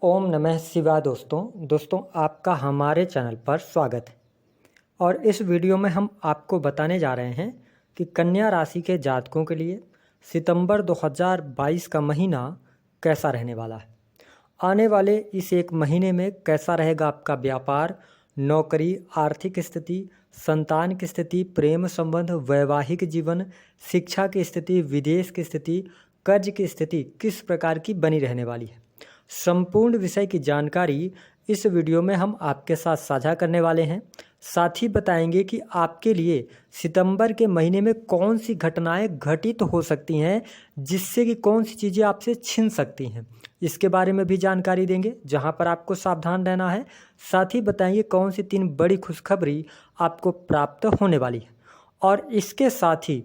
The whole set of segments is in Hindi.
ओम नमः शिवाय। दोस्तों आपका हमारे चैनल पर स्वागत है। और इस वीडियो में हम आपको बताने जा रहे हैं कि कन्या राशि के जातकों के लिए सितंबर 2022 का महीना कैसा रहने वाला है। आने वाले इस एक महीने में कैसा रहेगा आपका व्यापार, नौकरी, आर्थिक स्थिति, संतान की स्थिति, प्रेम संबंध, वैवाहिक जीवन, शिक्षा की स्थिति, विदेश की स्थिति, कर्ज की स्थिति किस प्रकार की बनी रहने वाली है। संपूर्ण विषय की जानकारी इस वीडियो में हम आपके साथ साझा करने वाले हैं। साथ ही बताएंगे कि आपके लिए सितंबर के महीने में कौन सी घटनाएं घटित हो सकती हैं, जिससे कि कौन सी चीज़ें आपसे छिन सकती हैं, इसके बारे में भी जानकारी देंगे, जहां पर आपको सावधान रहना है। साथ ही बताएंगे कौन सी 3 बड़ी खुशखबरी आपको प्राप्त होने वाली है। और इसके साथ ही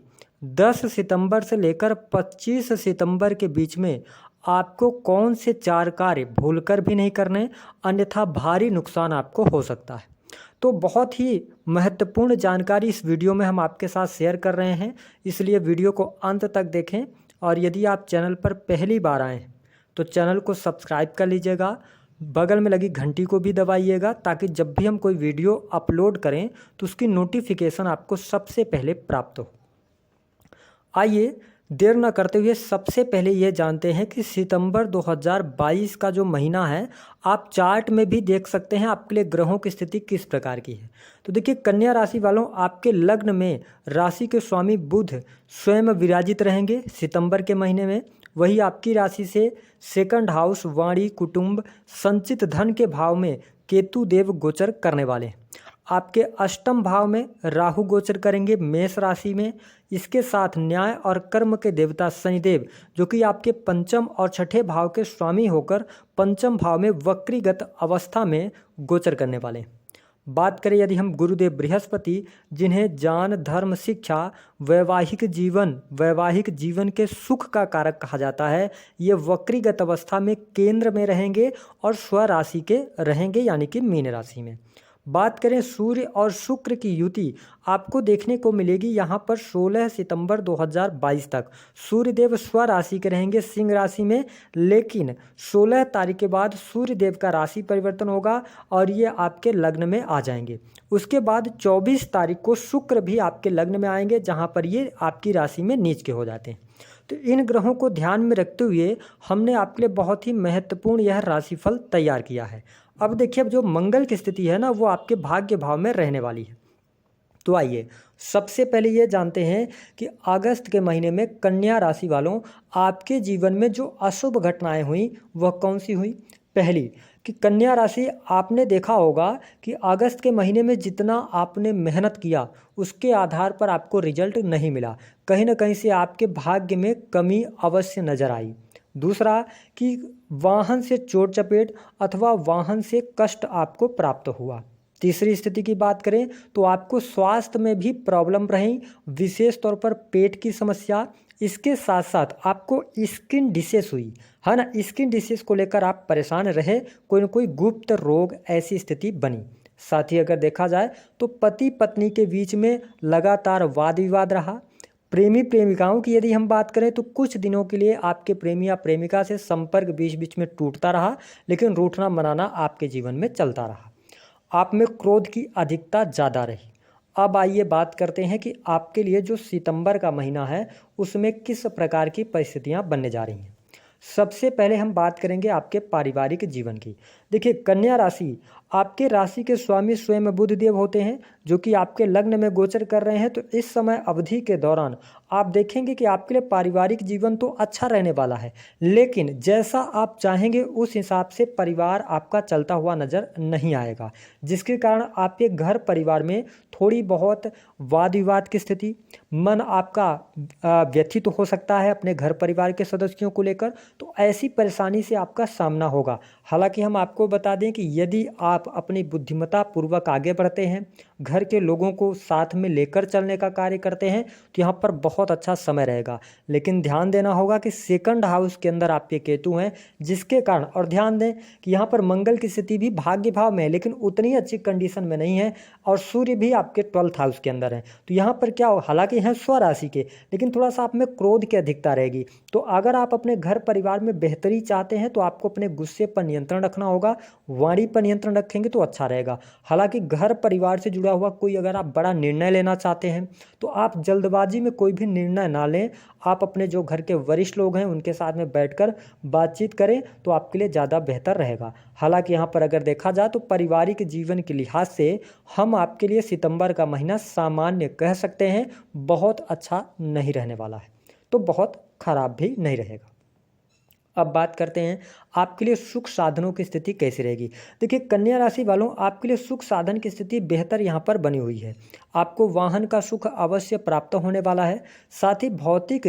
10 सितंबर से लेकर 25 सितंबर के बीच में आपको कौन से 4 कार्य भूलकर भी नहीं करने, अन्यथा भारी नुकसान आपको हो सकता है। तो बहुत ही महत्वपूर्ण जानकारी इस वीडियो में हम आपके साथ शेयर कर रहे हैं, इसलिए वीडियो को अंत तक देखें। और यदि आप चैनल पर पहली बार आए हैं तो चैनल को सब्सक्राइब कर लीजिएगा, बगल में लगी घंटी को भी दबाइएगा, ताकि जब भी हम कोई वीडियो अपलोड करें तो उसकी नोटिफिकेशन आपको सबसे पहले प्राप्त हो। आइए देर न करते हुए सबसे पहले ये जानते हैं कि सितंबर 2022 का जो महीना है, आप चार्ट में भी देख सकते हैं आपके लिए ग्रहों की स्थिति किस प्रकार की है। तो देखिए, कन्या राशि वालों, आपके लग्न में राशि के स्वामी बुध स्वयं विराजित रहेंगे सितंबर के महीने में। वही आपकी राशि से सेकंड हाउस, वाणी, कुटुंब, संचित धन के भाव में केतु देव गोचर करने वाले हैं। आपके अष्टम भाव में राहु गोचर करेंगे मेष राशि में। इसके साथ न्याय और कर्म के देवता शनिदेव, जो कि आपके पंचम और छठे भाव के स्वामी होकर पंचम भाव में वक्रीगत अवस्था में गोचर करने वाले हैं। बात करें यदि हम गुरुदेव बृहस्पति, जिन्हें ज्ञान, धर्म, शिक्षा, वैवाहिक जीवन के सुख का कारक कहा जाता है, ये वक्रीगत अवस्था में केंद्र में रहेंगे और स्वराशि के रहेंगे, यानी कि मीन राशि में। बात करें सूर्य और शुक्र की युति आपको देखने को मिलेगी यहाँ पर 16 सितंबर 2022 तक। सूर्यदेव स्वराशि के रहेंगे सिंह राशि में, लेकिन 16 तारीख के बाद सूर्यदेव का राशि परिवर्तन होगा और ये आपके लग्न में आ जाएंगे। उसके बाद 24 तारीख को शुक्र भी आपके लग्न में आएंगे, जहाँ पर ये आपकी राशि में नीच के हो जाते हैं। तो इन ग्रहों को ध्यान में रखते हुए हमने आपके लिए बहुत ही महत्वपूर्ण यह राशिफल तैयार किया है। अब देखिए, अब जो मंगल की स्थिति है ना, वो आपके भाग्य भाव में रहने वाली है। तो आइए सबसे पहले ये जानते हैं कि अगस्त के महीने में कन्या राशि वालों, आपके जीवन में जो अशुभ घटनाएं हुई वह कौन सी हुई। पहली कि कन्या राशि, आपने देखा होगा कि अगस्त के महीने में जितना आपने मेहनत किया उसके आधार पर आपको रिजल्ट नहीं मिला, कहीं ना कहीं से आपके भाग्य में कमी अवश्य नजर आई। दूसरा कि वाहन से चोट चपेट अथवा वाहन से कष्ट आपको प्राप्त हुआ। तीसरी स्थिति की बात करें तो आपको स्वास्थ्य में भी प्रॉब्लम रही, विशेष तौर पर पेट की समस्या। इसके साथ साथ आपको स्किन डिसीज हुई है ना, स्किन डिसीज को लेकर आप परेशान रहे, कोई ना कोई गुप्त रोग ऐसी स्थिति बनी। साथ ही अगर देखा जाए तो पति पत्नी के बीच में लगातार वाद विवाद रहा। प्रेमी प्रेमिकाओं की यदि हम बात करें तो कुछ दिनों के लिए आपके प्रेमी या प्रेमिका से संपर्क बीच बीच में टूटता रहा, लेकिन रूठना मनाना आपके जीवन में चलता रहा। आप में क्रोध की अधिकता ज़्यादा रही। अब आइए बात करते हैं कि आपके लिए जो सितंबर का महीना है उसमें किस प्रकार की परिस्थितियां बनने जा रही हैं। सबसे पहले हम बात करेंगे आपके पारिवारिक जीवन की। देखिए, कन्या राशि, आपके राशि के स्वामी स्वयं बुध देव होते हैं, जो कि आपके लग्न में गोचर कर रहे हैं। तो इस समय अवधि के दौरान आप देखेंगे कि आपके लिए पारिवारिक जीवन तो अच्छा रहने वाला है, लेकिन जैसा आप चाहेंगे उस हिसाब से परिवार आपका चलता हुआ नजर नहीं आएगा, जिसके कारण आपके घर परिवार में थोड़ी बहुत वाद विवाद की स्थिति, मन आपका व्यथित हो सकता है अपने घर परिवार के सदस्यों को लेकर। तो ऐसी परेशानी से आपका सामना होगा। हालांकि हम आपको आपको बता दें कि यदि आप अपनी बुद्धिमत्ता पूर्वक आगे बढ़ते हैं, घर के लोगों को साथ में लेकर चलने का कार्य करते हैं, तो यहाँ पर बहुत अच्छा समय रहेगा। लेकिन ध्यान देना होगा कि सेकंड हाउस के अंदर आपके केतु हैं, जिसके कारण, और ध्यान दें कि यहाँ पर मंगल की स्थिति भी भाग्य भाव में है लेकिन उतनी अच्छी कंडीशन में नहीं है, और सूर्य भी आपके 12th हाउस के अंदर है। तो यहाँ पर क्या हो, हालांकि हैं स्वराशि के, लेकिन थोड़ा सा आप में क्रोध की अधिकता रहेगी। तो अगर आप अपने घर परिवार में बेहतरी चाहते हैं तो आपको अपने गुस्से पर नियंत्रण रखना होगा, वाणी पर नियंत्रण रखेंगे तो अच्छा रहेगा। हालांकि घर परिवार से जुड़ा हुआ कोई अगर आप बड़ा निर्णय लेना चाहते हैं तो आप जल्दबाजी में कोई भी निर्णय ना लें, आप अपने जो घर के वरिष्ठ लोग हैं उनके साथ में बैठकर बातचीत करें तो आपके लिए ज़्यादा बेहतर रहेगा। हालांकि यहाँ पर अगर देखा जाए तो पारिवारिक जीवन के लिहाज से हम आपके लिए सितंबर का महीना सामान्य कह सकते हैं, बहुत अच्छा नहीं रहने वाला है, तो बहुत खराब भी नहीं रहेगा। अब बात करते हैं आपके लिए सुख साधनों की स्थिति कैसी रहेगी। देखिए कन्या राशि वालों, आपके लिए सुख साधन की स्थिति बेहतर यहाँ पर बनी हुई है। आपको वाहन का सुख अवश्य प्राप्त होने वाला है, साथ ही भौतिक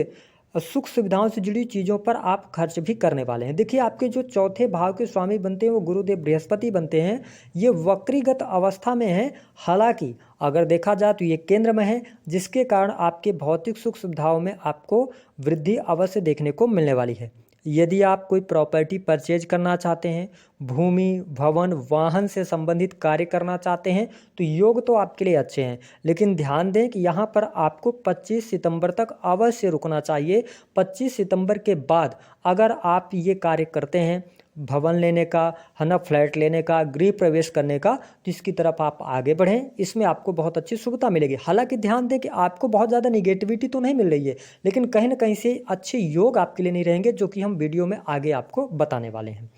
सुख सुविधाओं से जुड़ी चीज़ों पर आप खर्च भी करने वाले हैं। देखिए आपके जो चौथे भाव के स्वामी बनते हैं वो गुरुदेव बृहस्पति बनते हैं, ये वक्रीगत अवस्था में है। हालांकि अगर देखा जाए तो ये केंद्र में है, जिसके कारण आपके भौतिक सुख सुविधाओं में आपको वृद्धि अवश्य देखने को मिलने वाली है। यदि आप कोई प्रॉपर्टी परचेज करना चाहते हैं, भूमि भवन वाहन से संबंधित कार्य करना चाहते हैं तो योग तो आपके लिए अच्छे हैं, लेकिन ध्यान दें कि यहाँ पर आपको 25 सितंबर तक अवश्य रुकना चाहिए। 25 सितंबर के बाद अगर आप ये कार्य करते हैं, भवन लेने का है ना, फ्लैट लेने का, गृह प्रवेश करने का, तो इसकी तरफ आप आगे बढ़ें, इसमें आपको बहुत अच्छी सुविधा मिलेगी। हालांकि ध्यान दें कि आपको बहुत ज़्यादा निगेटिविटी तो नहीं मिल रही है, लेकिन कहीं ना कहीं से अच्छे योग आपके लिए नहीं रहेंगे, जो कि हम वीडियो में आगे आपको बताने वाले हैं।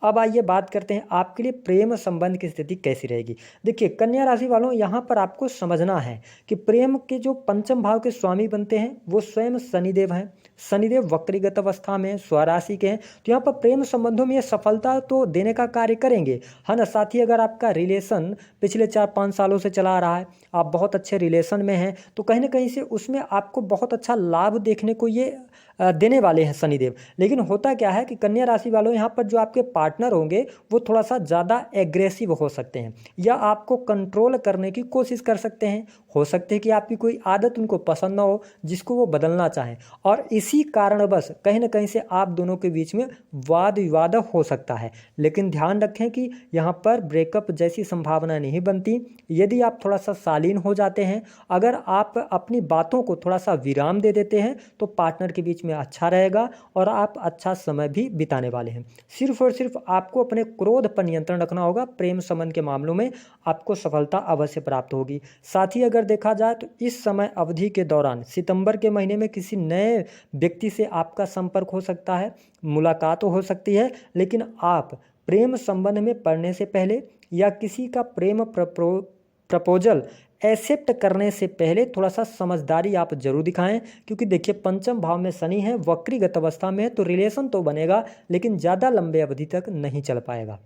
अब आइए बात करते हैं आपके लिए प्रेम संबंध की स्थिति कैसी रहेगी। देखिए कन्या राशि वालों, यहाँ पर आपको समझना है कि प्रेम के जो पंचम भाव के स्वामी बनते हैं वो स्वयं शनिदेव हैं। शनिदेव वक्रीगत अवस्था में स्वराशि के हैं, तो यहाँ पर प्रेम संबंधों में ये सफलता तो देने का कार्य करेंगे, है ना। साथ ही अगर आपका रिलेशन पिछले 4-5 सालों से चला आ रहा है, आप बहुत अच्छे रिलेशन में हैं, तो कहीं ना कहीं से उसमें आपको बहुत अच्छा लाभ देखने को ये देने वाले हैं शनिदेव। लेकिन होता क्या है कि कन्या राशि वालों, यहाँ पर जो आपके पार्टनर होंगे वो थोड़ा सा ज़्यादा एग्रेसिव हो सकते हैं या आपको कंट्रोल करने की कोशिश कर सकते हैं। हो सकते हैं कि आपकी कोई आदत उनको पसंद ना हो जिसको वो बदलना चाहें, और इसी कारणवश कहीं ना कहीं से आप दोनों के बीच में वाद विवाद हो सकता है। लेकिन ध्यान रखें कि यहाँ पर ब्रेकअप जैसी संभावना नहीं बनती। यदि आप थोड़ा सा शालीन हो जाते हैं, अगर आप अपनी बातों को थोड़ा सा विराम दे देते हैं तो पार्टनर के बीच में अच्छा रहेगा और आप अच्छा समय भी बिताने वाले हैं। सिर्फ और सिर्फ आपको अपने क्रोध पर नियंत्रण रखना होगा। प्रेम संबंध के मामलों में आपको सफलता अवश्य प्राप्त होगी। साथ ही अगर देखा जाए तो इस समय अवधि के दौरान सितंबर के महीने में किसी नए व्यक्ति से आपका संपर्क हो सकता है, मुलाकात हो सकती है, लेकिन आप प्रेम संबंध में पड़ने से पहले या किसी का प्रेम प्रपोजल एक्सेप्ट करने से पहले थोड़ा सा समझदारी आप जरूर दिखाएं, क्योंकि देखिए पंचम भाव में शनि है, वक्रीगत अवस्था में है, तो रिलेशन तो बनेगा लेकिन ज़्यादा लंबे अवधि तक नहीं चल पाएगा।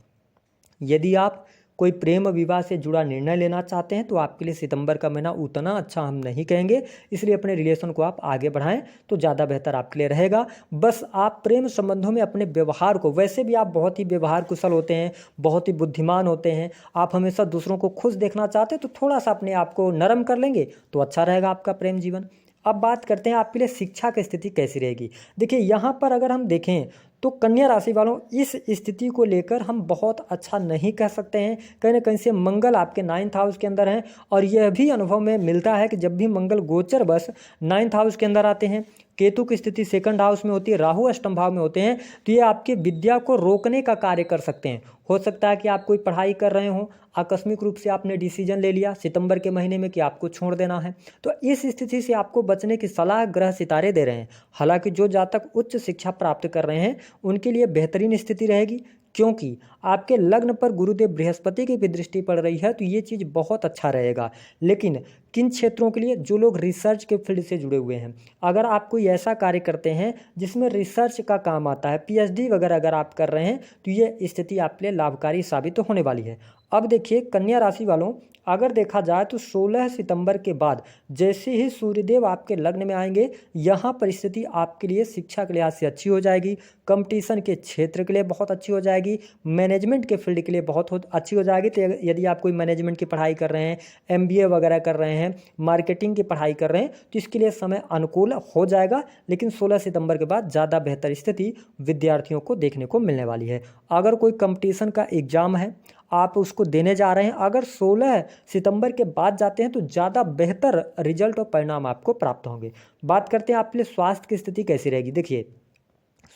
यदि आप कोई प्रेम विवाह से जुड़ा निर्णय लेना चाहते हैं तो आपके लिए सितंबर का महीना उतना अच्छा हम नहीं कहेंगे, इसलिए अपने रिलेशन को आप आगे बढ़ाएं तो ज़्यादा बेहतर आपके लिए रहेगा। बस आप प्रेम संबंधों में अपने व्यवहार को, वैसे भी आप बहुत ही व्यवहार कुशल होते हैं, बहुत ही बुद्धिमान होते हैं, आप हमेशा दूसरों को खुश देखना चाहते हैं, तो थोड़ा सा अपने आप को नरम कर लेंगे तो अच्छा रहेगा आपका प्रेम जीवन। अब बात करते हैं आपके लिए शिक्षा की स्थिति कैसी रहेगी। देखिए यहाँ पर अगर हम देखें तो कन्या राशि वालों, इस स्थिति को लेकर हम बहुत अच्छा नहीं कह सकते हैं। कहीं ना कहीं से मंगल आपके 9th हाउस के अंदर हैं, और यह भी अनुभव में मिलता है कि जब भी मंगल गोचर बस 9th हाउस के अंदर आते हैं, केतु की स्थिति 2nd हाउस में होती है, राहु अष्टम भाव में होते हैं, तो ये आपकी विद्या को रोकने का कार्य कर सकते हैं। हो सकता है कि आप कोई पढ़ाई कर रहे हो, आकस्मिक रूप से आपने डिसीजन ले लिया सितंबर के महीने में कि आपको छोड़ देना है, तो इस स्थिति से आपको बचने की सलाह ग्रह सितारे दे रहे हैं। हालांकि जो जातक उच्च शिक्षा प्राप्त कर रहे हैं उनके लिए बेहतरीन स्थिति रहेगी, क्योंकि आपके लग्न पर गुरुदेव बृहस्पति की भी दृष्टि पड़ रही है, तो ये चीज़ बहुत अच्छा रहेगा। लेकिन किन क्षेत्रों के लिए? जो लोग रिसर्च के फील्ड से जुड़े हुए हैं, अगर आप कोई ऐसा कार्य करते हैं जिसमें रिसर्च का काम आता है, PhD वगैरह अगर आप कर रहे हैं, तो ये स्थिति आपके लिए लाभकारी साबित होने वाली है। अब देखिए कन्या राशि वालों, अगर देखा जाए तो 16 सितंबर के बाद जैसे ही सूर्यदेव आपके लग्न में आएंगे, यहाँ परिस्थिति आपके लिए शिक्षा के लिहाज से अच्छी हो जाएगी, कंपटीशन के क्षेत्र के लिए बहुत अच्छी हो जाएगी, मैनेजमेंट के फील्ड के लिए बहुत अच्छी हो जाएगी। तो यदि आप कोई मैनेजमेंट की पढ़ाई कर रहे हैं, MBA वगैरह कर रहे हैं, मार्केटिंग की पढ़ाई कर रहे हैं, तो इसके लिए समय अनुकूल हो जाएगा। लेकिन 16 सितंबर के बाद ज़्यादा बेहतर स्थिति विद्यार्थियों को देखने को मिलने वाली है। अगर कोई कंपटीशन का एग्ज़ाम है, आप उसको देने जा रहे हैं, अगर 16 सितंबर के बाद जाते हैं तो ज़्यादा बेहतर रिजल्ट और परिणाम आपको प्राप्त होंगे। बात करते हैं आपके लिए स्वास्थ्य की स्थिति कैसी रहेगी। देखिए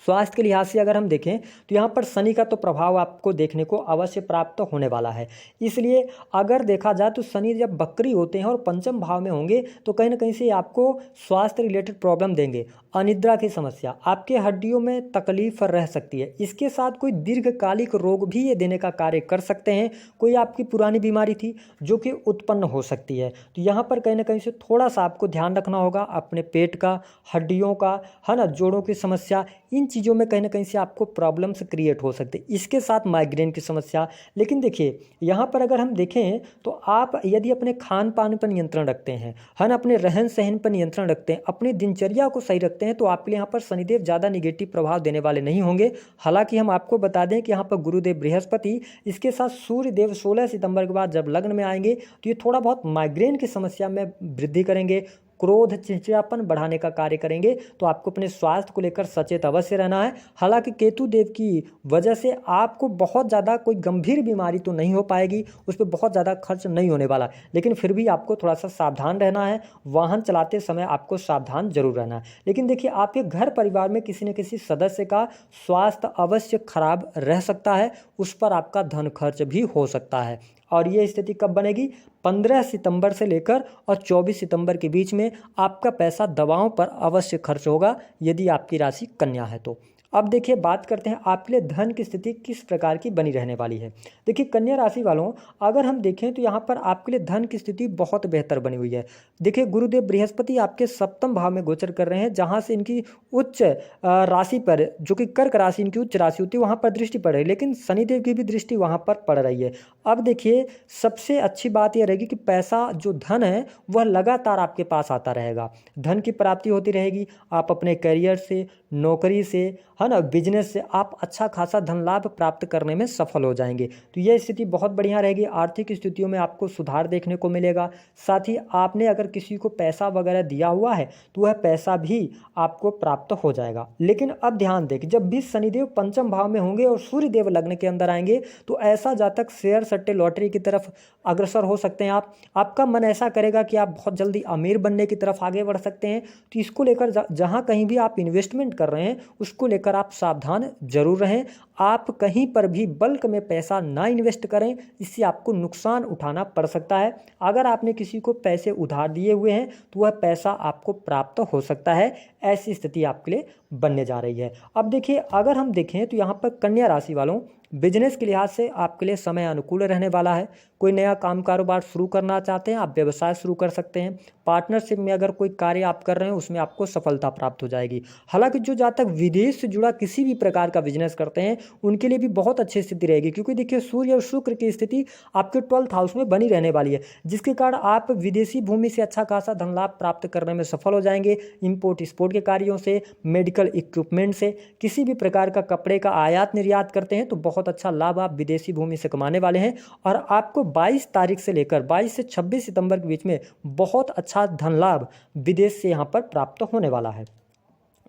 स्वास्थ्य के लिहाज से अगर हम देखें तो यहाँ पर शनि का तो प्रभाव आपको देखने को अवश्य प्राप्त होने वाला है। इसलिए अगर देखा जाए तो शनि जब वक्री होते हैं और पंचम भाव में होंगे तो कहीं ना कहीं से आपको स्वास्थ्य रिलेटेड प्रॉब्लम देंगे। अनिद्रा की समस्या, आपके हड्डियों में तकलीफ रह सकती है। इसके साथ कोई दीर्घकालिक रोग भी ये देने का कार्य कर सकते हैं। कोई आपकी पुरानी बीमारी थी जो कि उत्पन्न हो सकती है, तो यहाँ पर कहीं ना कहीं से थोड़ा सा आपको ध्यान रखना होगा अपने पेट का, हड्डियों का, है ना, जोड़ों की समस्या, इन चीज़ों में कहीं ना कहीं से आपको प्रॉब्लम्स क्रिएट हो सकते हैं। इसके साथ माइग्रेन की समस्या। लेकिन देखिए यहाँ पर अगर हम देखें तो आप यदि अपने खान पान पर नियंत्रण रखते हैं, है ना, अपने रहन सहन पर नियंत्रण रखते हैं, अपनी दिनचर्या को सही रखते हैं, तो आपके लिए यहाँ पर शनिदेव ज़्यादा निगेटिव प्रभाव देने वाले नहीं होंगे। हालांकि हम आपको बता दें कि यहाँ पर गुरुदेव बृहस्पति, इसके साथ सूर्यदेव 16 सितंबर के बाद जब लग्न में आएंगे तो ये थोड़ा बहुत माइग्रेन की समस्या में वृद्धि करेंगे, क्रोध, चिड़चिड़ापन बढ़ाने का कार्य करेंगे। तो आपको अपने स्वास्थ्य को लेकर सचेत अवश्य रहना है। हालांकि केतु देव की वजह से आपको बहुत ज़्यादा कोई गंभीर बीमारी तो नहीं हो पाएगी, उस पर बहुत ज़्यादा खर्च नहीं होने वाला, लेकिन फिर भी आपको थोड़ा सा सावधान रहना है। वाहन चलाते समय आपको सावधान जरूर रहना है। लेकिन देखिए आपके घर परिवार में किसी न किसी सदस्य का स्वास्थ्य अवश्य खराब रह सकता है, उस पर आपका धन खर्च भी हो सकता है। और ये स्थिति कब बनेगी? 15 सितंबर से लेकर और 24 सितंबर के बीच में आपका पैसा दवाओं पर अवश्य खर्च होगा, यदि आपकी राशि कन्या है तो। अब देखिए बात करते हैं आपके लिए धन की स्थिति किस प्रकार की बनी रहने वाली है। देखिए कन्या राशि वालों, अगर हम देखें तो यहाँ पर आपके लिए धन की स्थिति बहुत बेहतर बनी हुई है। देखिए गुरुदेव बृहस्पति आपके सप्तम भाव में गोचर कर रहे हैं, जहाँ से इनकी उच्च राशि पर, जो कि कर्क राशि इनकी उच्च राशि होती है, वहाँ पर दृष्टि पड़ रही है, लेकिन शनिदेव की भी दृष्टि वहाँ पर पड़ रही है। अब देखिए सबसे अच्छी बात यह रहेगी कि पैसा जो धन है वह लगातार आपके पास आता रहेगा, धन की प्राप्ति होती रहेगी। आप अपने करियर से, नौकरी से, है ना, बिजनेस से आप अच्छा खासा धन लाभ प्राप्त करने में सफल हो जाएंगे। तो यह स्थिति बहुत बढ़िया रहेगी। आर्थिक स्थितियों में आपको सुधार देखने को मिलेगा। साथ ही आपने अगर किसी को पैसा वगैरह दिया हुआ है तो वह पैसा भी आपको प्राप्त हो जाएगा। लेकिन अब ध्यान दें कि जब भी शनिदेव पंचम भाव में होंगे और सूर्यदेव लग्न के अंदर आएंगे तो ऐसा जातक शेयर सट्टे लॉटरी की तरफ अग्रसर हो सकते हैं। आपका मन ऐसा करेगा कि आप बहुत जल्दी अमीर बनने की तरफ आगे बढ़ सकते हैं। तो इसको लेकर जहाँ कहीं भी आप इन्वेस्टमेंट कर रहे हैं उसको लेकर आप सावधान जरूर रहें। आप कहीं पर भी बल्क में पैसा ना इन्वेस्ट करें, इससे आपको नुकसान उठाना पड़ सकता है। अगर आपने किसी को पैसे उधार दिए हुए हैं तो वह पैसा आपको प्राप्त हो सकता है, ऐसी स्थिति आपके लिए बनने जा रही है। अब देखिए अगर हम देखें तो यहाँ पर कन्या राशि वालों, बिजनेस के लिहाज से आपके लिए समय अनुकूल रहने वाला है। कोई नया काम कारोबार शुरू करना चाहते हैं, आप व्यवसाय शुरू कर सकते हैं। पार्टनरशिप में अगर कोई कार्य आप कर रहे हैं उसमें आपको सफलता प्राप्त हो जाएगी। हालांकि जो जहाँ तक विदेश से जुड़ा किसी भी प्रकार का बिजनेस करते हैं उनके लिए भी बहुत अच्छी स्थिति रहेगी, क्योंकि देखिए सूर्य और शुक्र की स्थिति आपके 12th हाउस में बनी रहने वाली है, जिसके कारण आप विदेशी भूमि से अच्छा खासा धन लाभ प्राप्त करने में सफल हो जाएंगे। इंपोर्ट एक्सपोर्ट के कार्यों से, मेडिकल इक्विपमेंट से, किसी भी प्रकार का कपड़े का आयात निर्यात करते हैं तो बहुत अच्छा लाभ आप विदेशी भूमि से कमाने वाले हैं। और आपको 22 तारीख से लेकर 22 से 26 सितंबर के बीच में बहुत अच्छा धन लाभ विदेश से यहाँ पर प्राप्त होने वाला है।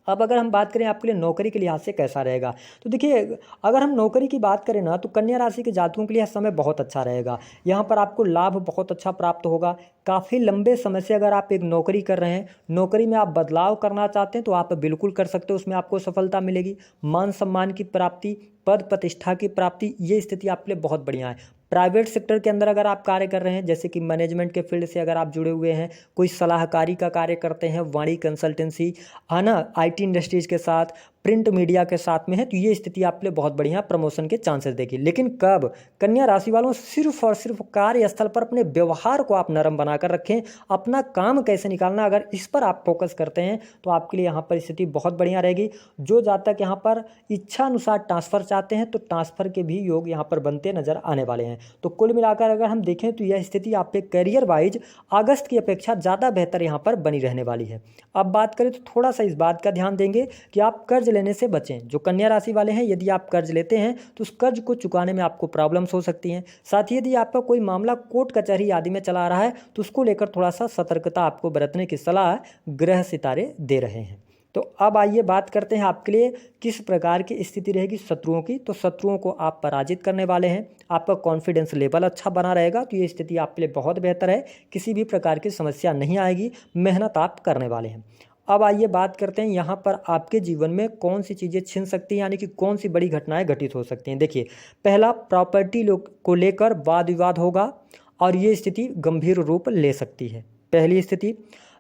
अब अगर हम बात करें आपके लिए नौकरी के लिहाज से कैसा रहेगा, तो देखिए अगर हम नौकरी की बात करें ना तो कन्या राशि के जातकों के लिए समय बहुत अच्छा रहेगा। यहाँ पर आपको लाभ बहुत अच्छा प्राप्त होगा। काफ़ी लंबे समय से अगर आप एक नौकरी कर रहे हैं, नौकरी में आप बदलाव करना चाहते हैं तो आप बिल्कुल कर सकते हो, उसमें आपको सफलता मिलेगी। मान सम्मान की प्राप्ति, पद प्रतिष्ठा की प्राप्ति, ये स्थिति आपके लिए बहुत बढ़िया है। प्राइवेट सेक्टर के अंदर अगर आप कार्य कर रहे हैं, जैसे कि मैनेजमेंट के फील्ड से अगर आप जुड़े हुए हैं, कोई सलाहकारी का कार्य करते हैं, वाणी कंसल्टेंसी, है ना, IT इंडस्ट्रीज के साथ, प्रिंट मीडिया के साथ में है, तो ये स्थिति आपके लिए बहुत बढ़िया प्रमोशन के चांसेस देगी। लेकिन कब? कन्या राशि वालों सिर्फ और सिर्फ कार्यस्थल पर अपने व्यवहार को आप नरम बनाकर रखें, अपना काम कैसे निकालना, अगर इस पर आप फोकस करते हैं तो आपके लिए यहाँ पर स्थिति बहुत बढ़िया रहेगी। जो जातक यहाँ पर इच्छा अनुसार ट्रांसफर चाहते हैं तो ट्रांसफर के भी योग यहाँ पर बनते नजर आने वाले हैं। तो कुल मिलाकर अगर हम देखें तो यह स्थिति आपके करियर वाइज अगस्त की अपेक्षा ज़्यादा बेहतर यहाँ पर बनी रहने वाली है। अब बात करें तो थोड़ा सा इस बात का ध्यान देंगे कि आप कर्ज लेने से बचें। जो कन्या राशि वाले हैं, यदि आप कर्ज लेते हैं तो उस कर्ज को चुकाने में आपको प्रॉब्लम्स हो सकती हैं। साथ ही यदि आपका कोई मामला कोर्ट कचहरी आदि में चला रहा है तो उसको लेकर थोड़ा सा सतर्कता आपको बरतने की सलाह ग्रह सितारे दे रहे हैं। तो अब आइए बात करते हैं आपके लिए किस प्रकार की स्थिति रहेगी शत्रुओं की। तो शत्रुओं को आप पराजित करने वाले हैं, आपका कॉन्फिडेंस लेवल अच्छा बना रहेगा, तो ये स्थिति आपके लिए बहुत बेहतर है। किसी भी प्रकार की समस्या नहीं आएगी, मेहनत आप करने वाले हैं। अब आइए बात करते हैं यहाँ पर आपके जीवन में कौन सी चीज़ें छिन सकती हैं, यानी कि कौन सी बड़ी घटनाएं घटित हो सकती हैं। देखिए, पहला, प्रॉपर्टी को लेकर वाद विवाद होगा और ये स्थिति गंभीर रूप ले सकती है। पहली स्थिति,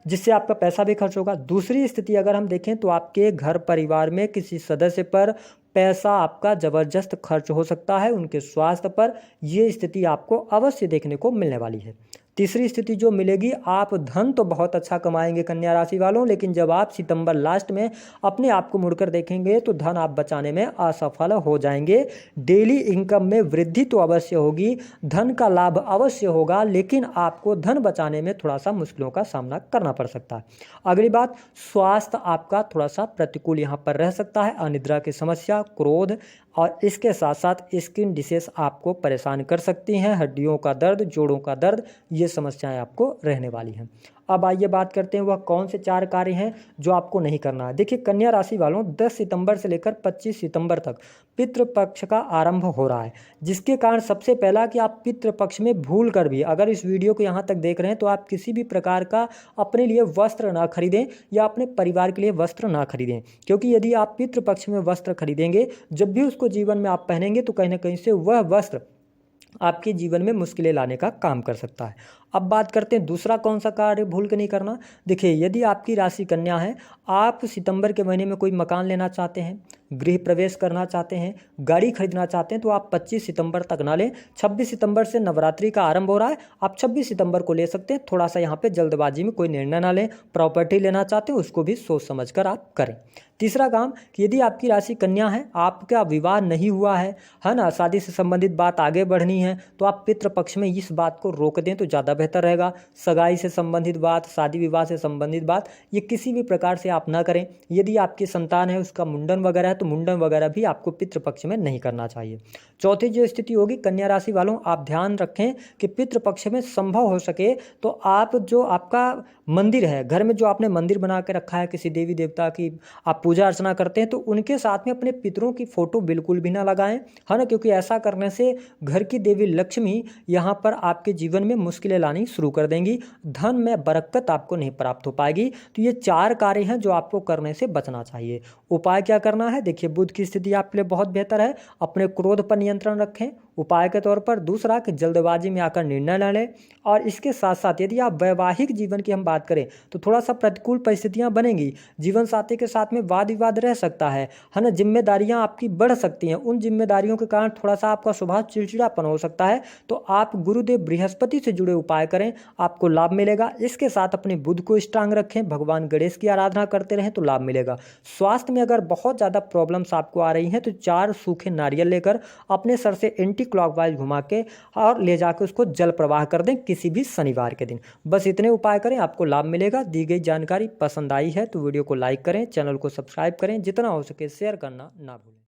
जिससे आपका पैसा भी खर्च होगा। दूसरी स्थिति अगर हम देखें तो आपके घर परिवार में किसी सदस्य पर पैसा आपका ज़बरदस्त खर्च हो सकता है, उनके स्वास्थ्य पर। ये स्थिति आपको अवश्य देखने को मिलने वाली है। तीसरी स्थिति जो मिलेगी, आप धन तो बहुत अच्छा कमाएंगे कन्या राशि वालों, लेकिन जब आप सितंबर लास्ट में अपने आप को मुड़कर देखेंगे तो धन आप बचाने में असफल हो जाएंगे। डेली इनकम में वृद्धि तो अवश्य होगी, धन का लाभ अवश्य होगा, लेकिन आपको धन बचाने में थोड़ा सा मुश्किलों का सामना करना पड़ सकता है। अगली बात, स्वास्थ्य आपका थोड़ा सा प्रतिकूल यहाँ पर रह सकता है। अनिद्रा की समस्या, क्रोध और इसके साथ साथ स्किन डिसीज आपको परेशान कर सकती हैं। हड्डियों का दर्द, जोड़ों का दर्द, ये समस्याएं आपको रहने वाली हैं। अब आइए बात करते हैं वह कौन से 4 कार्य हैं जो आपको नहीं करना है। देखिए कन्या राशि वालों, 10 सितंबर से लेकर 25 सितंबर तक पितृपक्ष का आरंभ हो रहा है, जिसके कारण सबसे पहला कि आप पितृपक्ष में भूल कर भी, अगर इस वीडियो को यहाँ तक देख रहे हैं तो आप किसी भी प्रकार का अपने लिए वस्त्र ना खरीदें या अपने परिवार के लिए वस्त्र ना खरीदें, क्योंकि यदि आप पितृपक्ष में वस्त्र खरीदेंगे, जब भी उसको जीवन में आप पहनेंगे तो कहीं ना कहीं से वह वस्त्र आपके जीवन में मुश्किलें लाने का काम कर सकता है। अब बात करते हैं दूसरा कौन सा कार्य भूल के नहीं करना। देखिए, यदि आपकी राशि कन्या है, आप सितंबर के महीने में कोई मकान लेना चाहते हैं, गृह प्रवेश करना चाहते हैं, गाड़ी खरीदना चाहते हैं, तो आप 25 सितंबर तक ना लें। 26 सितंबर से नवरात्रि का आरंभ हो रहा है, आप 26 सितंबर को ले सकते हैं। थोड़ा सा यहाँ पे जल्दबाजी में कोई निर्णय ना लें। प्रॉपर्टी लेना चाहते हैं, उसको भी सोच समझ कर आप करें। तीसरा काम कि यदि आपकी राशि कन्या है, आपका विवाह नहीं हुआ है ना, शादी से संबंधित बात आगे बढ़नी है, तो आप पितृपक्ष में इस बात को रोक दें तो ज़्यादा बेहतर रहेगा। सगाई से संबंधित बात, शादी विवाह से संबंधित बात, ये किसी भी प्रकार से आप ना करें। यदि आपकी संतान है, उसका मुंडन वगैरह है, तो मुंडन वगैरह भी आपको पितृपक्ष में नहीं करना चाहिए। चौथी जो स्थिति होगी कन्या राशि वालों, आप ध्यान रखें कि पितृपक्ष में संभव हो सके तो आप जो आपका मंदिर है, घर में जो आपने मंदिर बना के रखा है, किसी देवी देवता की आप पूजा अर्चना करते हैं, तो उनके साथ में अपने पितरों की फोटो बिल्कुल भी ना लगाएं, है ना, क्योंकि ऐसा करने से घर की देवी लक्ष्मी यहाँ पर आपके जीवन में मुश्किलें लानी शुरू कर देंगी, धन में बरकत आपको नहीं प्राप्त हो पाएगी। तो ये 4 कार्य हैं जो आपको करने से बचना चाहिए। उपाय क्या करना है? देखिए, बुध की स्थिति आपके लिए बहुत बेहतर है, अपने क्रोध पर नियंत्रण रखें उपाय के तौर पर। दूसरा कि जल्दबाजी में आकर निर्णय न लें, और इसके साथ साथ यदि आप वैवाहिक जीवन की हम बात करें तो थोड़ा सा प्रतिकूल परिस्थितियां बनेंगी, जीवन साथी के साथ में वाद विवाद रह सकता है ना, जिम्मेदारियां आपकी बढ़ सकती हैं, उन जिम्मेदारियों के कारण थोड़ा सा आपका स्वभाव चिड़चिड़ापन हो सकता है। तो आप गुरुदेव बृहस्पति से जुड़े उपाय करें, आपको लाभ मिलेगा। इसके साथ अपने बुध को स्ट्रांग रखें, भगवान गणेश की आराधना करते रहें तो लाभ मिलेगा। स्वास्थ्य में अगर बहुत ज़्यादा प्रॉब्लम्स आपको आ रही हैं तो 4 सूखे नारियल लेकर अपने सर से एंटी क्लॉकवाइज घुमा के और ले जाकर उसको जल प्रवाह कर दें किसी भी शनिवार के दिन। बस इतने उपाय करें, आपको लाभ मिलेगा। दी गई जानकारी पसंद आई है तो वीडियो को लाइक करें, चैनल को सब्सक्राइब करें, जितना हो सके शेयर करना ना भूलें।